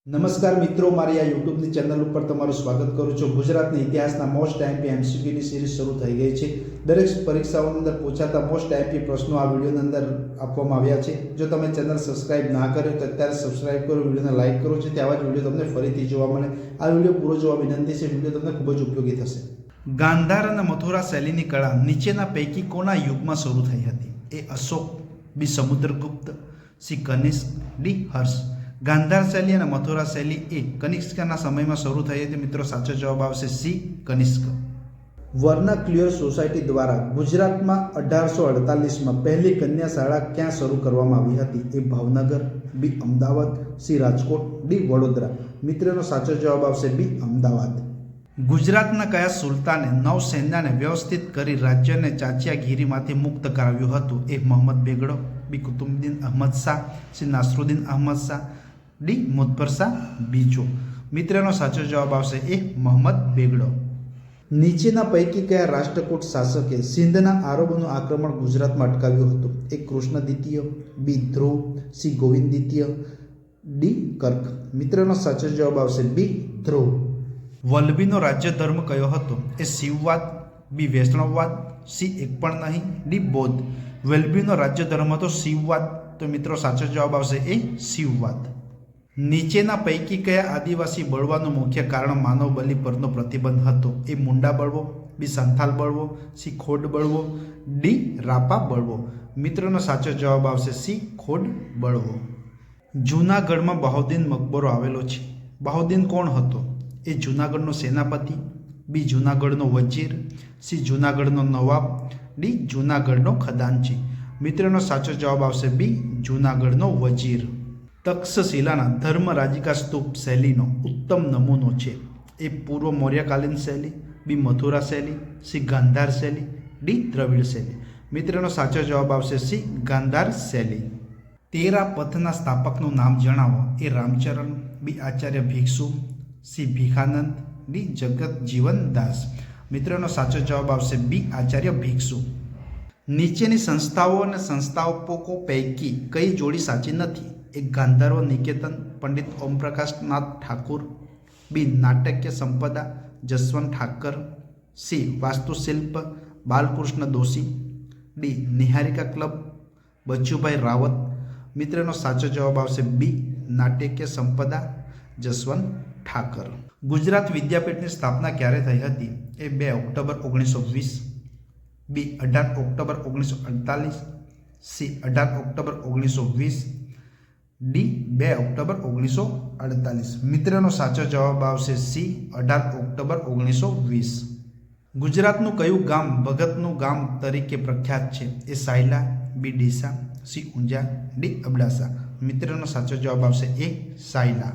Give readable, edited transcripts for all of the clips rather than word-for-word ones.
નમસ્કાર મિત્રો, મારી આ યુટ્યુબની ચેનલ ઉપર તમારું સ્વાગત કરું છું। ગુજરાતના ઇતિહાસના મોસ્ટ આઈએમપી એમસીક્યુની સિરીઝ શરૂ થઈ ગઈ છે। દરેક પરીક્ષાઓની અંદર પૂછાતા મોસ્ટ આઈએમપી પ્રશ્નો આ વિડીયોની અંદર આપવામાં આવ્યા છે। જો તમે ચેનલ સબસ્ક્રાઇબ ના કર્યો તો અત્યારે સબસ્ક્રાઇબ કરો, વિડીયોને લાઇક કરો, જેથી આવા જ વિડીયો તમને ફરીથી જોવા મળે। આ વિડીયો પૂરો જોવા વિનંતી છે, વિડીયો તમને ખૂબ જ ઉપયોગી થશે। ગાંધાર અને મથુરા શૈલીની કળા નીચેના પૈકી કોના યુગમાં શરૂ થઈ હતી? એ અશોક, બી સમુદ્રગુપ્ત, સી કનિષ્ક, ડી હર્ષ। ગાંધાર શૈલી અને મથુરા શૈલી એ કનિષ્કના સમયમાં શરૂ થઈ હતી। મિત્રો, સાચો જવાબ આવશે સી કનિષ્ક। વર્નાક્યુલર સોસાયટી દ્વારા ગુજરાતમાં 1848માં પહેલી કન્યા શાળા ક્યાં શરૂ કરવામાં આવી હતી? એ ભાવનગર, બી અમદાવાદ, સી રાજકોટ, ડી વડોદરા। મિત્રનો સાચો જવાબ આવશે બી અમદાવાદ। ગુજરાતના કયા સુલતાને નૌસેનાને વ્યવસ્થિત કરી રાજ્યને ચાચિયાગીરીમાંથી મુક્ત કરાવ્યું હતું? એ મોહમ્મદ બેગડો, બી કુતુબુદ્દીન અહમદ શાહ, સી નાસરુદ્દીન અહમદ શાહ, ડી મુઝફ્ફર શાહ બીજો। મિત્રનો સાચો જવાબ આવશે એ મોહમ્મદ બેગડો। નીચેના પૈકી કયા રાષ્ટ્રકૂટ શાસકે સિંધના આરબોનું આક્રમણ ગુજરાતમાં અટકાવ્યું હતું? એ કૃષ્ણ દ્વિતીય, બી ધ્રુવ, સી ગોવિંદ દ્વિતીય, ડી કર્ક। મિત્રનો સાચો જવાબ આવશે બી ધ્રુવ। વલ્લભીનો રાજ્ય ધર્મ કયો હતો? એ શિવવાદ, બી વૈષ્ણવવાદ, સી એક પણ નહીં, ડી બૌદ્ધ। વલ્લભીનો રાજ્ય ધર્મ હતો શિવવાદ, તો મિત્રો સાચો જવાબ આવશે એ શિવવાદ। નીચેના પૈકી કયા આદિવાસી બળવાનું મુખ્ય કારણ માનવ બલિ પરનો પ્રતિબંધ હતો? એ મુંડા બળવો, બી સંથાલ બળવો, સી ખોડ બળવો, ડી રાપા બળવો। મિત્રોનો સાચો જવાબ આવશે સી ખોડ બળવો। જૂનાગઢમાં બહાઉદ્દીન મકબરો આવેલો છે। બહાઉદ્દીન કોણ હતો? એ જૂનાગઢનો સેનાપતિ, બી જૂનાગઢનો વજીર, સી જૂનાગઢનો નવાબ, ડી જૂનાગઢનો ખજાનચી। મિત્રોનો સાચો જવાબ આવશે બી જૂનાગઢનો વજીર। તક્ષશિલાના ધર્મરાજિકા સ્તૂપ શૈલીનો ઉત્તમ નમૂનો છે? એ પૂર્વ મૌર્યકાલીન શૈલી, બી મથુરા શૈલી, સી ગાંધાર શૈલી, ડી દ્રવિડ શૈલી। મિત્રનો સાચો જવાબ આવશે સી ગાંધાર શૈલી। તેરા પથના સ્થાપકનું નામ જણાવો? એ રામચરણ, બી આચાર્ય ભિક્ષુ, સી ભીખાનંદ, ડી જગત જીવન દાસ। મિત્રનો સાચો જવાબ આવશે બી આચાર્ય ભિક્ષુ। નીચેની સંસ્થાઓ અને સંસ્થાપકો પૈકી કઈ જોડી સાચી નથી? એક ગાંધર્વ નિકેતન, પંડિત ઓમપ્રકાશનાથ ઠાકુર, બી નાટક્ય સંપદા, જસવંત ઠાકર, સી વાસ્તુશિલ્પ, બાલકૃષ્ણ દોશી, ડી નિહારિકા ક્લબ, બચુભાઈ રાવત। મિત્રનો સાચો જવાબ આવશે બી નાટક્ય સંપદા, જસવંત ઠાકર। ગુજરાત વિદ્યાપીઠની સ્થાપના ક્યારે થઈ હતી? એ 2 ઓક્ટોબર 1920, બી 18 October 1948, C 18 October 1920, D 2 October 1948। મિત્રનો સાચો જવાબ આવશે સી 18 ઓક્ટોબર 1920। ગુજરાતનું કયું ગામ ભગતનું ગામ તરીકે પ્રખ્યાત છે? એ સાયલા, બી ડીસા, સી ઊંઝા, ડી અબડાસા। મિત્રનો સાચો જવાબ આવશે એ સાયલા।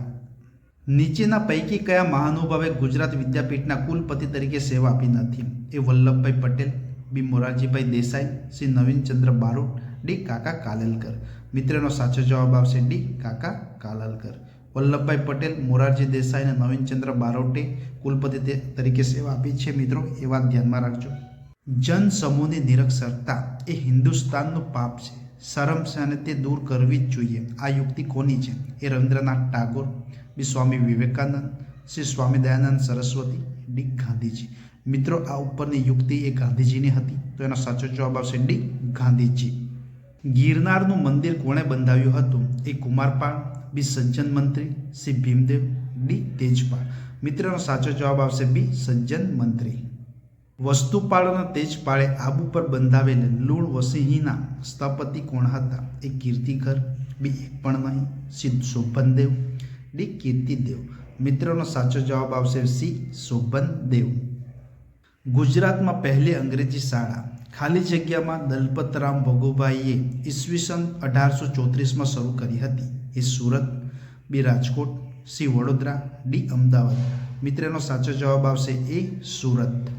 નીચેના પૈકી કયા મહાનુભાવે ગુજરાત વિદ્યાપીઠના કુલપતિ તરીકે સેવા આપી નથી? એ વલ્લભભાઈ પટેલ, બી મોરારજીભાઈ દેસાઈ, સી નવીનચંદ્ર બારોટ, ડી કાકા કાલેલકર। મિત્રનો સાચો જવાબ આવશે ડી કાકા કાલેલકર। વલ્લભભાઈ પટેલ, મોરારજી દેસાઈ અને નવીનચંદ્ર બારોટે કુલપતિ તરીકે સેવા આપી છે। મિત્રો, એ વાત ધ્યાનમાં રાખજો। જન સમૂહની નિરક્ષરતા એ હિન્દુસ્તાનનું પાપ છે, શરમ છે અને તે દૂર કરવી જ જોઈએ। આ યુક્તિ કોની છે? એ રવિન્દ્રનાથ ટાગોર, બી સ્વામી વિવેકાનંદ, શ્રી સ્વામી દયાનંદ સરસ્વતી, ડી ગાંધીજી। મિત્રો, આ ઉપરની યુક્તિ એ ગાંધીજીની હતી, તો એનો સાચો જવાબ આવશે ડી ગાંધીજી। ગિરનારનું મંદિર કોણે બંધાવ્યું હતું? એ કુમારપાળ, બી સજ્જન મંત્રી, સી ભીમદેવ, ડી તેજપાળ। મિત્રનો સાચો જવાબ આવશે બી સજ્જન મંત્રી। વસ્તુપાળ અને તેજપાળે આબુ પર બંધાવેલ લૂણ વસિંહીના સ્થપતિ કોણ હતા? એ કીર્તિકર, બી એક પણ નહીં, સી શોભનદેવ, ડી કીર્તિદેવ। મિત્રનો સાચો જવાબ આવશે સી શોભનદેવ। ગુજરાતમાં પહેલી અંગ્રેજી શાળા ખાલી જગ્યામાં દલપતરામ ભગુભાઈએ ઈસવીસન 1834માં શરૂ કરી હતી? એ સુરત, બી રાજકોટ, સી વડોદરા, ડી અમદાવાદ। મિત્રનો સાચો જવાબ આવશે એ સુરત।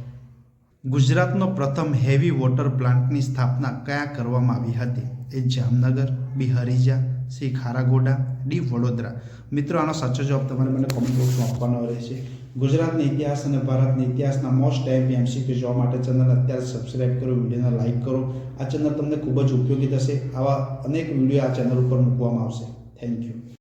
ગુજરાતનો પ્રથમ હેવી વોટર પ્લાન્ટની સ્થાપના ક્યાં કરવામાં આવી હતી? એ જામનગર, બી હરીજા, સી ખારાગોડા, ડી વડોદરા। મિત્રો, આનો સાચો જવાબ તમારે મને કોમેન્ટ બોક્સમાં આપવાનો રહેશે। ગુજરાતના ઇતિહાસ અને ભારતના ઇતિહાસના મોસ્ટ આઈએમપી એમસીક્યુ જોવા માટે ચેનલ અત્યારે સબસ્ક્રાઇબ કરો, વિડીયોને લાઇક કરો। આ ચેનલ તમને ખૂબ જ ઉપયોગી થશે। આવા અનેક વિડીયો આ ચેનલ ઉપર મૂકવામાં આવશે। Thank you.